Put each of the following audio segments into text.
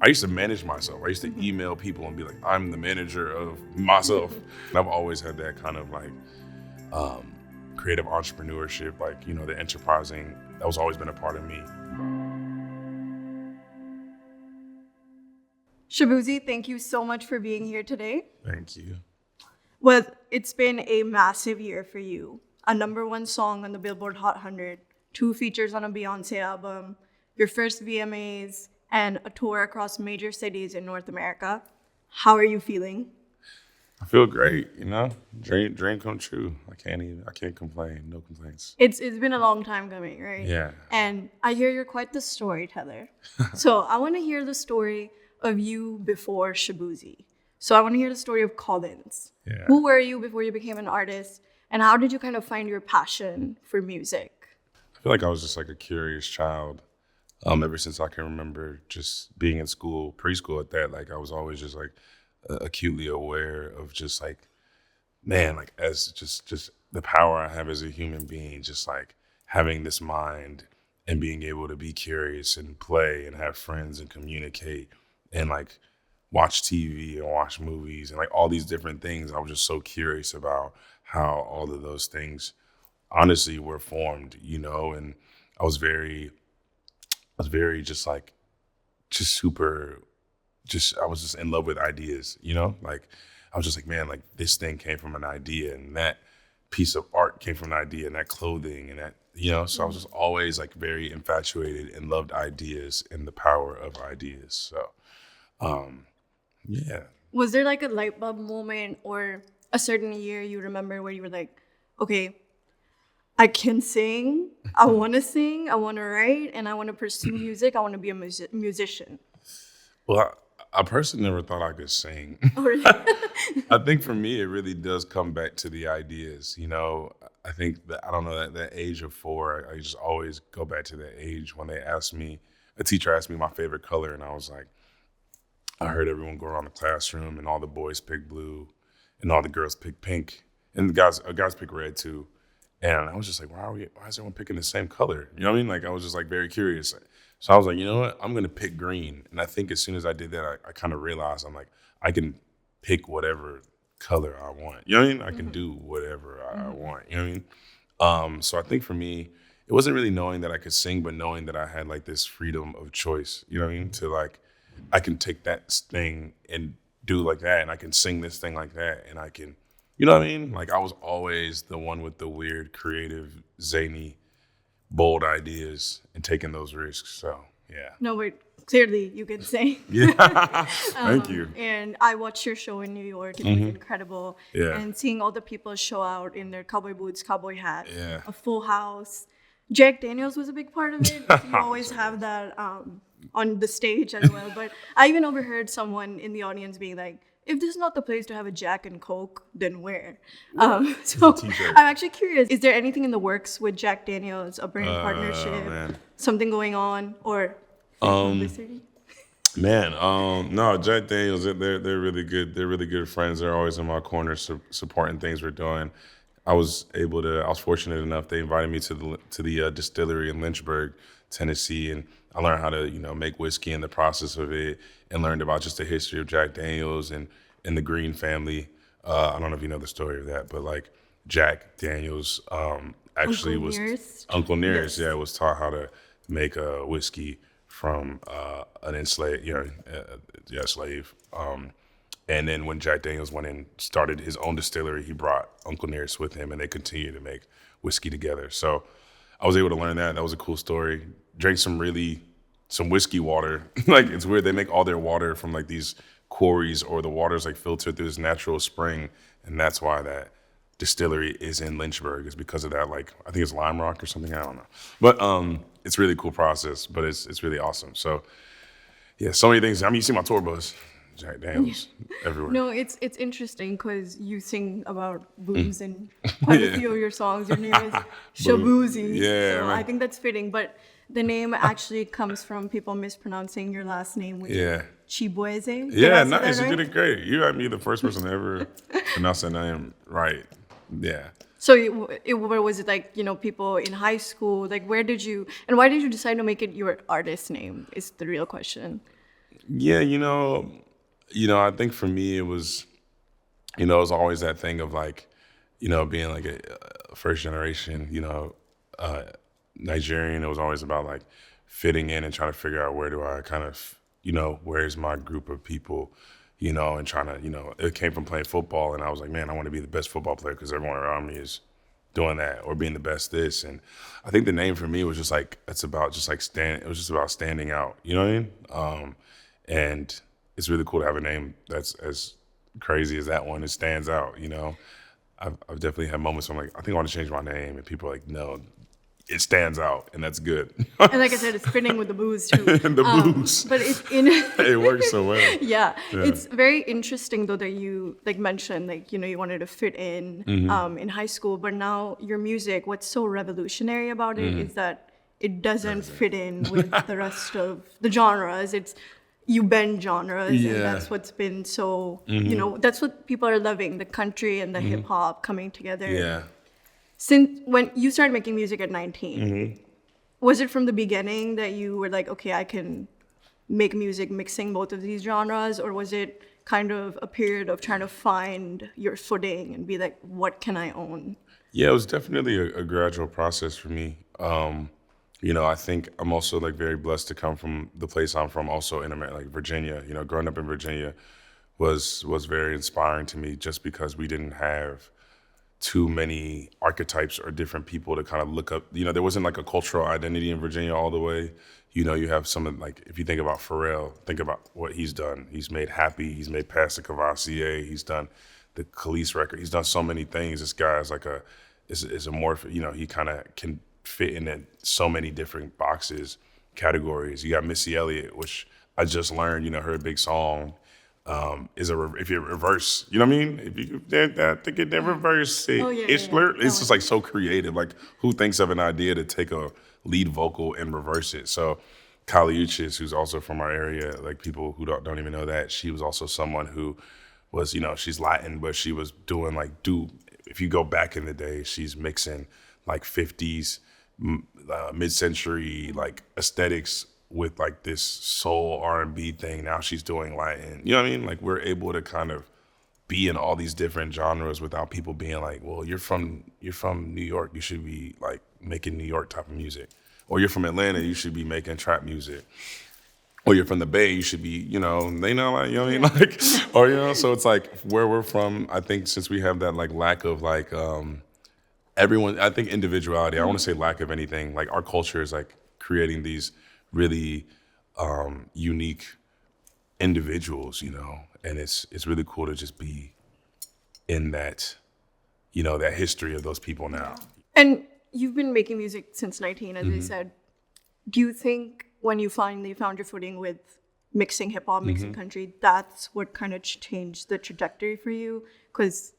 I used to manage myself. I used to email people and be like, I'm the manager of myself. And I've always had that kind of like creative entrepreneurship, like, you know, the enterprising, that was always been a part of me. Shaboozey, thank you so much for being here today. Thank you. Well, it's been a massive year for you. A #1 song on the Billboard Hot 100, 2 features on a Beyoncé album, your first VMAs, and a tour across major cities in North America. How are you feeling? I feel great, you know, dream come true. I can't complain, no complaints. It's been a long time coming, right? Yeah. And I hear you're quite the storyteller. So I want to hear the story of you before Shaboozey. So I want to hear the story of Collins. Yeah. Who were you before you became an artist? And how did you kind of find your passion for music? I feel like I was just like a curious child. Ever since I can remember just being in school, preschool at that, like I was always just like acutely aware of just like, man, like as just the power I have as a human being, just like having this mind and being able to be curious and play and have friends and communicate and like watch TV and watch movies and like all these different things. I was just so curious about how all of those things honestly were formed, you know, and I was very just like, just super, I was just in love with ideas, you know? Like, I was just like, man, like this thing came from an idea and that piece of art came from an idea and that clothing and that, you know? So I was just always like very infatuated and loved ideas and the power of ideas. So, yeah. Was there like a light bulb moment or a certain year you remember where you were like, okay, I can sing, I want to write, and I want to pursue music. I want to be a musician. Well, I personally never thought I could sing. Oh, really? I think for me, it really does come back to the ideas. You know, I think that, I don't know, that age of 4, I just always go back to that age when a teacher asked me my favorite color, and I was like, I heard everyone go around the classroom and all the boys pick blue and all the girls pick pink and the guys pick red too. And I was just like, why is everyone picking the same color? You know what I mean? Like, I was just like very curious. So I was like, you know what? I'm going to pick green. And I think as soon as I did that, I kind of realized I'm like, I can pick whatever color I want. You know what I mean? I can do whatever I want. You know what I mean? So I think for me, it wasn't really knowing that I could sing, but knowing that I had like this freedom of choice. You know what I mean? To like, I can take that thing and do like that. And I can sing this thing like that. And I can, you know what I mean? Like, I was always the one with the weird, creative, zany, bold ideas and taking those risks. So, yeah. No, but clearly you can sing. Yeah. Thank you. And I watched your show in New York. It was incredible. Yeah. And seeing all the people show out in their cowboy boots, cowboy hats, Yeah. a full house. Jack Daniels was a big part of it. You always have that on the stage as well. But I even overheard someone in the audience being like, if this is not the place to have a Jack and Coke, then where? So I'm actually curious, is there anything in the works with Jack Daniels, a brand partnership, something going on, or publicity? No, Jack Daniels, they're really good. They're really good friends. They're always in my corner supporting things we're doing. I was fortunate enough, they invited me to the distillery in Lynchburg, Tennessee, and I learned how to, you know, make whiskey and the process of it, and learned about just the history of Jack Daniels and the Green family. I don't know if you know the story of that, but like Jack Daniels actually Uncle Nearest, yes. was taught how to make a whiskey from an enslaved, slave. And then when Jack Daniels went and started his own distillery, he brought Uncle Nearest with him, and they continued to make whiskey together. So I was able to learn that. That was a cool story. Drank some whiskey water. Like, it's weird. They make all their water from like these quarries, or the water's like filtered through this natural spring. And that's why that distillery is in Lynchburg, is because of that. Like, I think it's Lime Rock or something. I don't know. But it's a really cool process, but it's really awesome. So yeah, so many things. I mean, you see my tour bus. Jack Daniels everywhere. No, it's interesting because you sing about booze in quite a few of your songs. Your name is Shaboozey. Yeah, so right. I think that's fitting. But the name actually comes from people mispronouncing your last name, which is Shaboozey. Yeah, nice. You did it great. You might be the first person to ever pronounce that name right. Yeah. So where was it, like, you know, people in high school? Like, why did you decide to make it your artist name is the real question. Yeah, I think for me it was, it was always that thing of like, being like a first generation, uh, Nigerian. It was always about like fitting in and trying to figure out where do I kind of, where's my group of people, and trying to, it came from playing football, and I was like, man, I want to be the best football player because everyone around me is doing that or being the best this. And I think the name for me was just like, it's about just like it was just about standing out, you know what I mean? And it's really cool to have a name that's as crazy as that one. It stands out. I've definitely had moments where I'm like, I think I want to change my name, and people are like, no, it stands out, and that's good. And like I said, it's fitting with the booze too. And the booze. But it's in It works so well. yeah. It's very interesting though that you like mentioned like you wanted to fit in high school, but now your music, what's so revolutionary about it is that it doesn't fit in with the rest of the genres. It's you bend genres, and that's what's been so that's what people are loving, the country and the hip hop coming together. Yeah. Since when you started making music at 19, was it from the beginning that you were like, okay, I can make music mixing both of these genres, or was it kind of a period of trying to find your footing and be like, what can I own? Yeah, it was definitely a gradual process for me. I think I'm also like very blessed to come from the place I'm from, also in America, like Virginia. Growing up in Virginia was very inspiring to me, just because we didn't have too many archetypes or different people to kind of look up. There wasn't like a cultural identity in Virginia all the way. You have some of like, if you think about Pharrell, think about what he's done. He's made Happy, he's made Pastor Cavassier, he's done the Khalees record. He's done so many things. This guy is like is a more, he kind of can fit into so many different boxes, categories. You got Missy Elliott, which I just learned, her big song, if you reverse, you know what I mean? If you did that to get that reverse, it's just like so creative. Like, who thinks of an idea to take a lead vocal and reverse it? So Kali Uchis, who's also from our area, like people who don't even know that, she was also someone who was, she's Latin, but she was doing like, if you go back in the day, she's mixing like 50s, mid-century like aesthetics with like this soul R&B thing. Now she's doing Latin. You know what I mean? Like, we're able to kind of be in all these different genres without people being like, well, you're from New York, you should be like making New York type of music. Or you're from Atlanta, you should be making trap music. Or you're from the Bay, you should be, they know, like, you know what I mean? Like, or, so it's like where we're from, I think since we have that like lack of like, everyone, I think individuality, I don't want to say lack of anything, like our culture is like creating these really unique individuals, and it's really cool to just be in that, that history of those people now. And you've been making music since 19, as I said. Do you think when you finally found your footing with mixing hip hop, mixing country, that's what kind of changed the trajectory for you? Because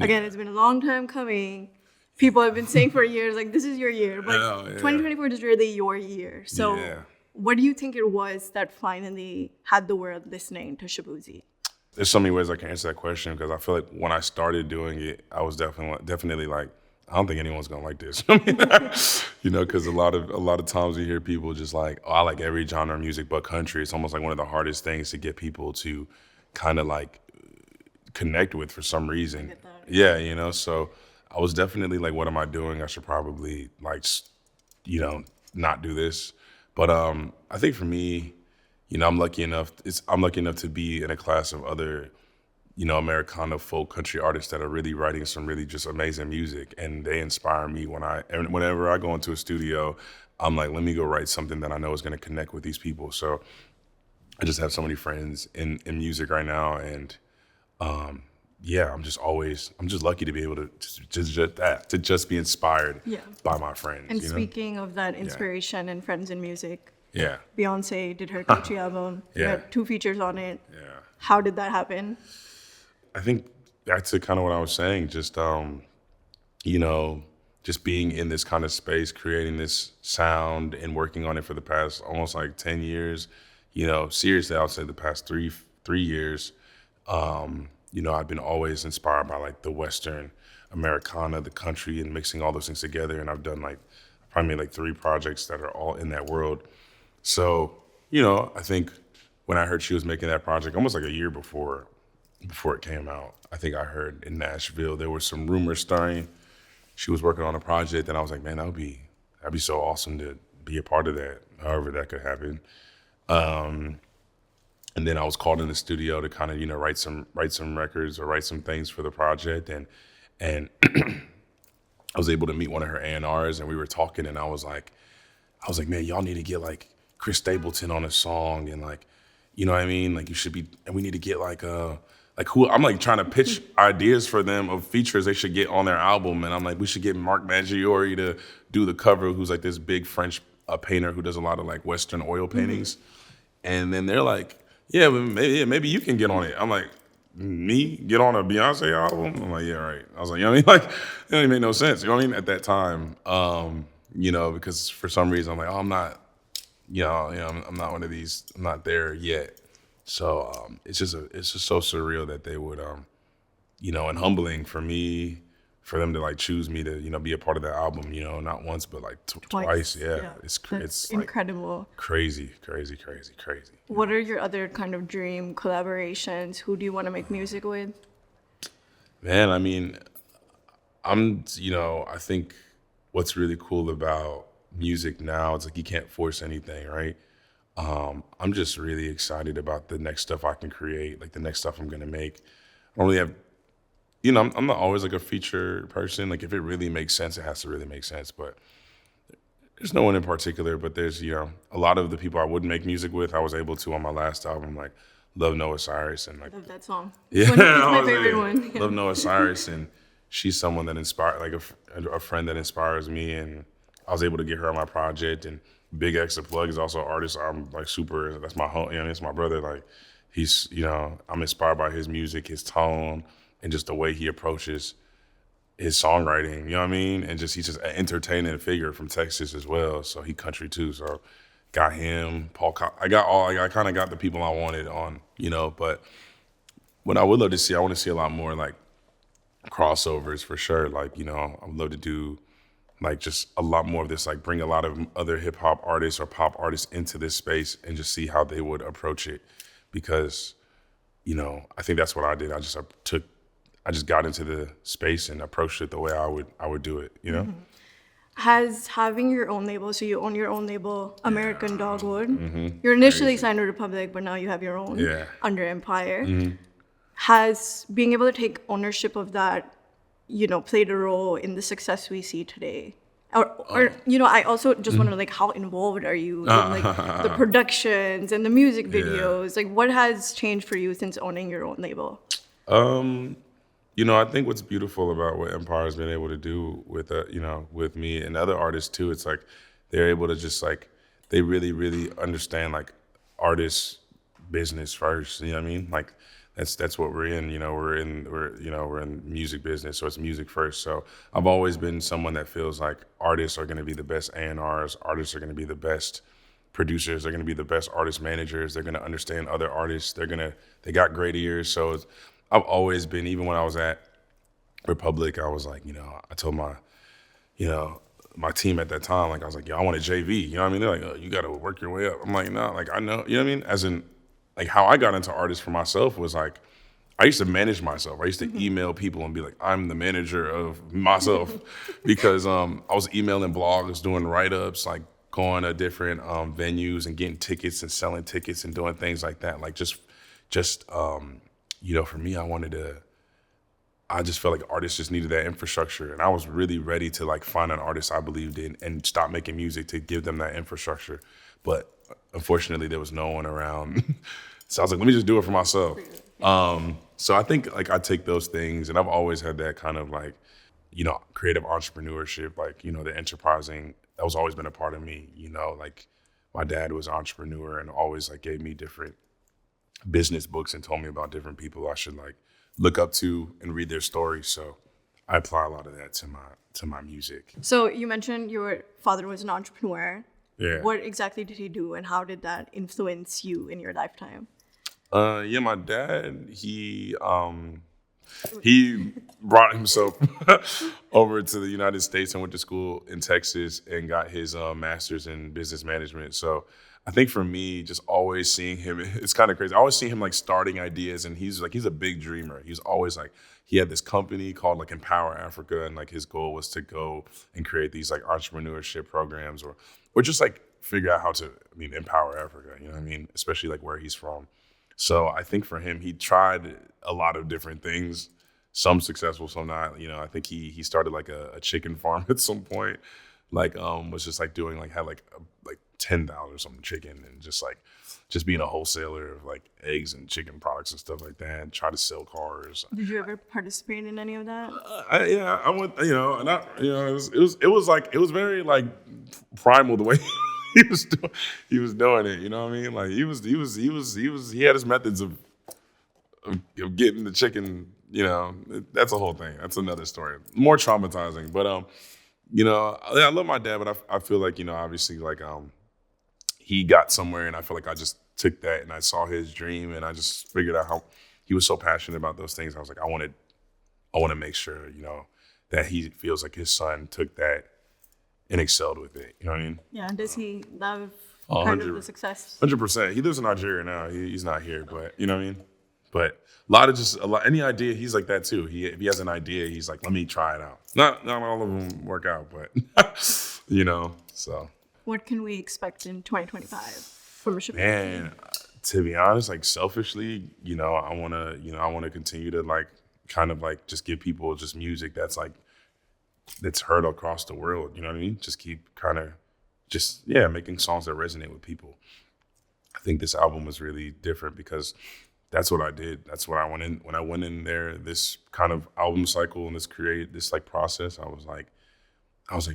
again, it's been a long time coming. People have been saying for years, like, this is your year, but 2024 is really your year. So what do you think it was that finally had the world listening to Shaboozey? There's so many ways I can answer that question, because I feel like when I started doing it, I was definitely like, I don't think anyone's gonna like this. Because a lot of times you hear people just like, oh, I like every genre of music but country. It's almost like one of the hardest things to get people to kind of like connect with for some reason. I get that. Yeah, so I was definitely like, what am I doing? I should probably like, not do this. But I think for me, I'm lucky enough to be in a class of other, Americana folk country artists that are really writing some really just amazing music, and they inspire me whenever I go into a studio. I'm like, let me go write something that I know is going to connect with these people. So I just have so many friends in music right now, and I'm just lucky to be able to just be inspired by my friends. And speaking of that inspiration and friends in music, yeah, Beyoncé did her country album. You had 2 features on it. Yeah. How did that happen? I think back to kind of what I was saying, just just being in this kind of space, creating this sound and working on it for the past almost like 10 years. Seriously, I would say the past three years. I've been always inspired by like the Western Americana, the country, and mixing all those things together. And I've done probably made like 3 projects that are all in that world. So, I think when I heard she was making that project, almost like a year before it came out, I think I heard in Nashville there was some rumors stirring. She was working on a project, and I was like, man, that'd be so awesome to be a part of that. However that could happen. And then I was called in the studio to kind of, you know, write some records or write some things for the project, and I was able to meet one of her A&Rs, and we were talking, and I was like, man, y'all need to get like Chris Stapleton on a song, and like, you know what I mean? Like you should be, and we need to get like who, I'm like trying to pitch ideas for them of features they should get on their album, and I'm like, we should get Mark Maggiore to do the cover, who's like this big French painter who does a lot of like Western oil paintings, and then they're like, yeah, but maybe you can get on it. I'm like, me get on a Beyonce album? I'm like, yeah, right. I was like, you know what I mean? Like, it don't even make no sense. You know what I mean? At that time, you know, because for some reason I'm like, oh, I'm not, I'm not one of these. I'm not there yet. So it's just so surreal that they would, you know, and humbling for me, for them to like choose me to, you know, be a part of that album. You know, not once but like twice. Yeah, it's incredible. Like crazy. What are your other kind of dream collaborations? Who do you want to make music with? Man, I mean, you know, I think what's really cool about music now, it's like you can't force anything, right? I'm just really excited about the next stuff I can create, like the next stuff I'm gonna make. I don't really have, you know, I'm not always like a feature person. Like if it really makes sense, it has to really make sense. But there's no one in particular, but there's, you know, a lot of the people I wouldn't make music with, I was able to on my last album, like love Noah Cyrus and like. Love that song. Yeah, it's my favorite one. Love Noah Cyrus, and she's someone that inspired, like a friend that inspires me, and I was able to get her on my project. And Big X the Plug is also an artist. I'm like super. That's my home. You know, it's my brother. Like he's, you know, I'm inspired by his music, his tone, and just the way he approaches his songwriting, you know what I mean? And he's just an entertaining figure from Texas as well. So he country too. So got him, I kind of got the people I wanted on, you know, but what I would love to see, I want to see a lot more like crossovers for sure. Like, you know, I would love to do like just a lot more of this, like bring a lot of other hip hop artists or pop artists into this space and just see how they would approach it. Because, you know, I think that's what I did. I just got into the space and approached it the way I would do it, you know? Mm-hmm. Has having your own label, so you own your own label, American Dogwood. Mm-hmm. You're initially signed to Republic, but now you have your own under Empire. Mm-hmm. Has being able to take ownership of that, you know, played a role in the success we see today? Or you know, I also just wonder, like, how involved are you in like the productions and the music videos? Like, what has changed for you since owning your own label? You know, I think what's beautiful about what Empire's been able to do with, you know, with me and other artists too, it's like they're able to just like, they really, really understand like artist business first. You know what I mean? Like that's what we're in. You know, we're in music business, so it's music first. So I've always been someone that feels like artists are going to be the best A&Rs, artists are going to be the best producers, they're going to be the best artist managers, they're going to understand other artists, they got great ears. So I've always been, even when I was at Republic, I was like, you know, I told my team at that time, like I was like, yo, I want a JV. You know what I mean? They're like, oh, you got to work your way up. I'm like, no, like I know, you know what I mean? As in, like how I got into artists for myself was like, I used to manage myself. I used to email people and be like, I'm the manager of myself because I was emailing blogs, doing write-ups, like going to different venues and getting tickets and selling tickets and doing things like that. Like just you know, for me, I just felt like artists just needed that infrastructure. And I was really ready to like find an artist I believed in and stop making music to give them that infrastructure. But unfortunately, there was no one around. So I was like, let me just do it for myself. So I think like I take those things, and I've always had that kind of like, you know, creative entrepreneurship, like, you know, the enterprising, that was always been a part of me, you know, like my dad was an entrepreneur and always like gave me different business books and told me about different people I should like look up to and read their stories. So I apply a lot of that to my music. So you mentioned your father was an entrepreneur. Yeah. What exactly did he do, and how did that influence you in your lifetime? Yeah, my dad, he brought himself over to the United States and went to school in Texas and got his master's in business management. So I think for me, just always seeing him, it's kind of crazy. I always see him like starting ideas, and he's a big dreamer. He's always like, he had this company called like Empower Africa, and like his goal was to go and create these like entrepreneurship programs, or just like figure out how to, empower Africa. You know what I mean? Especially like where he's from. So I think for him, he tried a lot of different things, some successful, some not. You know, I think he started like a chicken farm at some point. Like was just like doing like had like 10,000 or something chicken, and just being a wholesaler of like eggs and chicken products and stuff like that, and try to sell cars. Did you ever participate in any of that? I went, and it was very like primal the way he was doing it. You know what I mean? Like he had his methods of getting the chicken. You know, that's a whole thing. That's another story, more traumatizing. But I love my dad, but I feel like obviously like he got somewhere, and I feel like I just took that and I saw his dream, and I just figured out how he was so passionate about those things. I was like, I want to make sure, that he feels like his son took that and excelled with it. You know what I mean? Yeah. Does he love Oh, part of the success? 100%. He lives in Nigeria now. He's not here, but you know what I mean? But any idea, he's like that too. If he has an idea, he's like, let me try it out. Not all of them work out, but so. What can we expect in 2025 from Shaboozey? Man, to be honest, like selfishly, I want to continue to like kind of like just give people just music that's heard across the world. You know what I mean? Just keep kind of making songs that resonate with people. I think this album was really different because that's what I did. That's what I went in when I went in there. This kind of album cycle and this like process. I was like,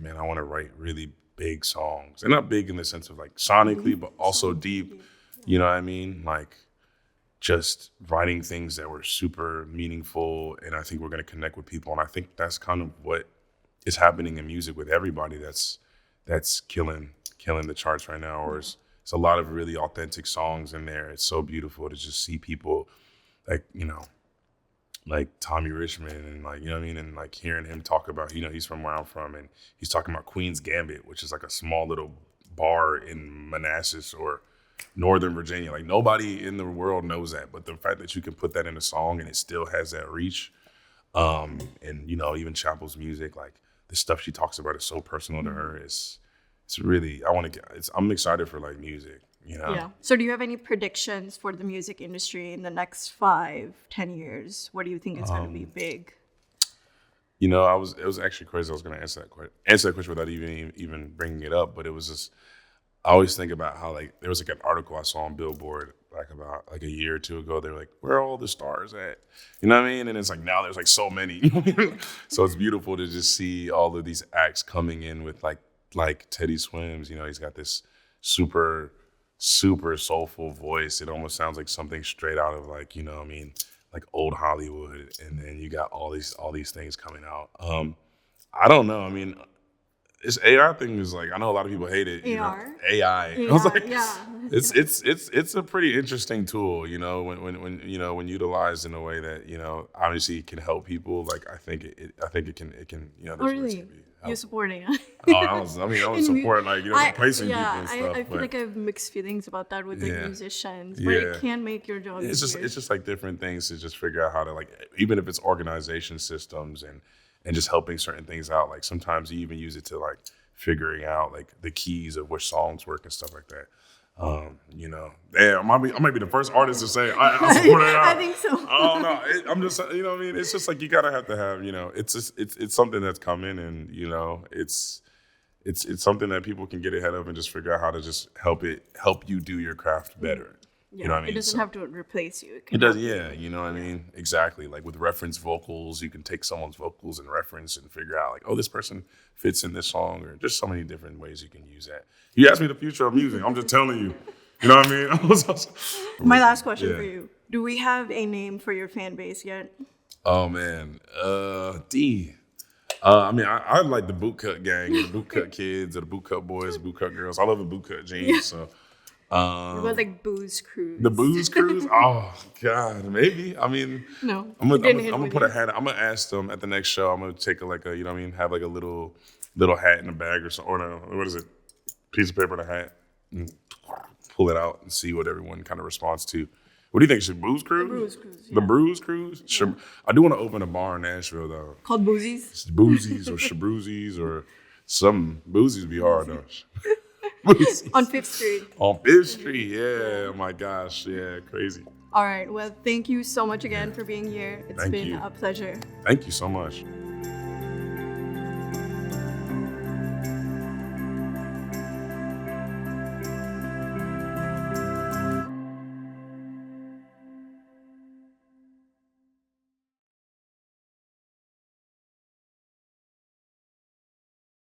man, I want to write really big songs, and not big in the sense of like sonically, but also deep. You know what I mean? Like just writing things that were super meaningful, and I think we're going to connect with people. And I think that's kind of what is happening in music with everybody that's killing the charts right now. Or it's a lot of really authentic songs in there. It's so beautiful to just see people like Tommy Richmond, and like, you know what I mean? And like hearing him talk about, he's from where I'm from, and he's talking about Queen's Gambit, which is like a small little bar in Manassas or Northern Virginia. Like nobody in the world knows that, but the fact that you can put that in a song and it still has that reach, and even Chapel's music, like the stuff she talks about is so personal to her. It's really, I'm excited for like music. Yeah. So do you have any predictions for the music industry in the next 5-10 years? What do you think is going to be big? It was actually crazy. I was going to answer that question without even bringing it up. But it was just, I always think about how like there was like an article I saw on Billboard like about like a year or two ago. They were like, where are all the stars at? You know what I mean? And it's like now there's like so many. So it's beautiful to just see all of these acts coming in with like Teddy Swims. He's got this super soulful voice. It almost sounds like something straight out of like, like old Hollywood. And then you got all these things coming out. I don't know. This AI thing is like, I know a lot of people hate it. AI. I was like, yeah. It's a pretty interesting tool, when utilized in a way that, obviously can help people. Like I think it can, Oh, really? You're supporting it? I was supporting like, replacing people and stuff. I feel like I have mixed feelings about that with the musicians, but it can make your job easier. It's just like different things to just figure out how to like, even if it's organization systems and just helping certain things out. Like sometimes you even use it to like figuring out like the keys of which songs work and stuff like that. Damn, I might be the first artist to say I support it. I think so. Oh no, I'm just, it's just like you gotta have to have, it's something that's coming, and it's something that people can get ahead of and just figure out how to just help you do your craft better. Yeah, you know what I mean? It doesn't have to replace you. It does, yeah. You know what I mean? Exactly. Like with reference vocals, you can take someone's vocals and reference and figure out like, oh, this person fits in this song, or just so many different ways you can use that. You asked me the future of music. I'm just telling you. You know what I mean? My last question for you. Do we have a name for your fan base yet? Oh, man. I like the bootcut gang, or the bootcut kids, or the bootcut boys, bootcut girls. I love the bootcut jeans, so... What about like Booze Cruise? The Booze Cruise? Oh God, maybe. No. I'm gonna put a hat. I'm gonna ask them at the next show. I'm gonna take have like a little hat in a bag or something. Or no, what is it? Piece of paper and a hat. pull it out and see what everyone kind of responds to. What do you think? Shaboozey Cruise? The Bruise Cruise. The Bruise Cruise? Yeah. I do want to open a bar in Nashville, though. Called Boozies? Boozies or Shaboozies or some. Boozies would be hard, though. Boozies. On 5th Street. On 5th Street, yeah. Oh, my gosh. Yeah, crazy. All right. Well, thank you so much again for being here. It's Thank been you. a pleasure. Thank you so much.